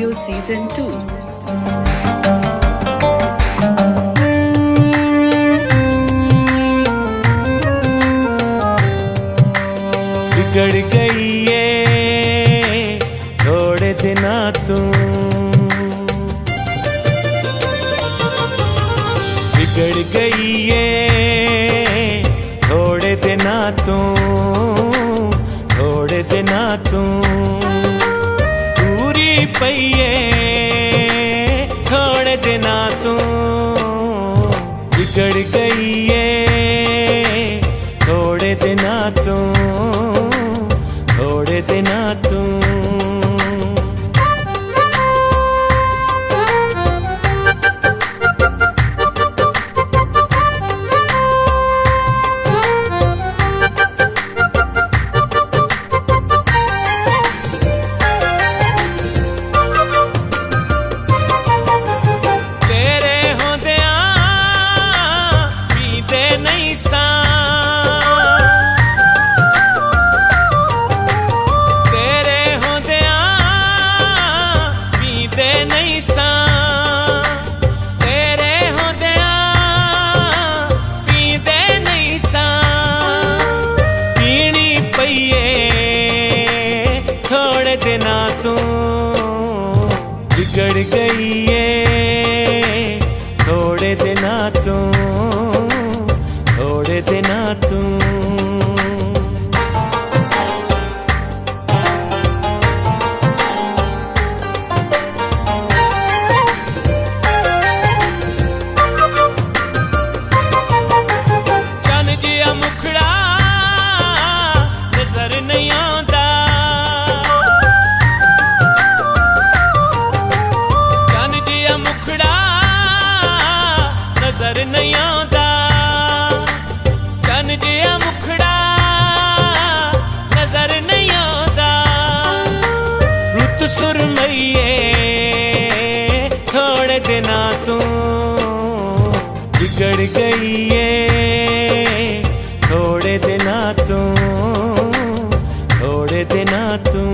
Radio Season 2। बिगड़ गई ये थोड़े दिना तू, बिगड़ गई ये थोड़े दिना तू, थोड़े दिना तू पूरी पईए थोड़े दिना तू, बिगड़ गई ये थोड़े दिना तू, थोड़े दिना तू। तेरे होंदिया पींदे नहीं सा, नहीं सा, तेरे होंदिया पींदे नहीं सा, पीनी पईए थोड़े दिना तू, बिगड़ गई ये थोड़े दिना तू, थोड़े दिना तू। नजर नहीं आंदा चन जिया मुखड़ा, नजर नहीं आंदा रुत सुरमईए थोड़े दिना तू, बिगड़ गई ये थोड़े दिना तू, थोड़े दिना तू।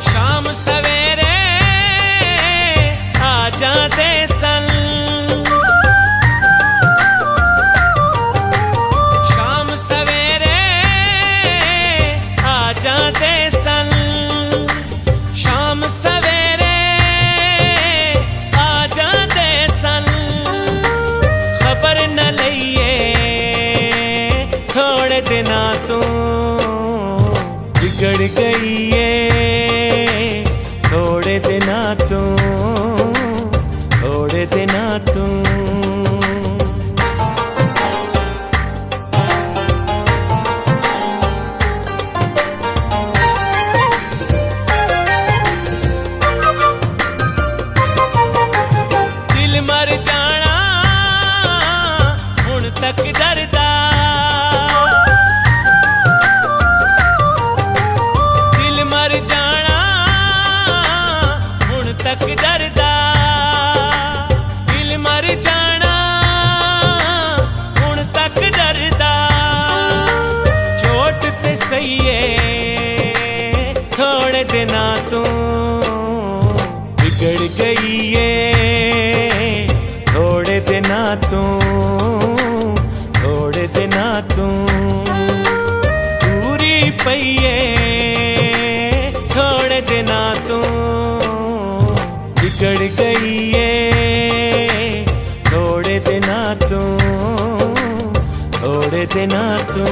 शाम सवेरे आ जाते सन, शाम सवेरे आ जाते सन, खबर न लईए थोड़े दिना तू, बिगड़ गई ये थोड़े दिना तू, थोड़े दिना तू। दिल मर जाना हुण तक डरदा, दिल मर जाना हुण तक डरदा, मर जाना हुण तक डरदा, चोट ते सहीए थोड़े दिना तू, बिगड़ गई ये थोड़े दिना तू, थोड़े दिना तू पूरी पईए थोड़े दिना तू, बिगड़ गई ये थोड़े दिना तू, थोड़े दिना तू।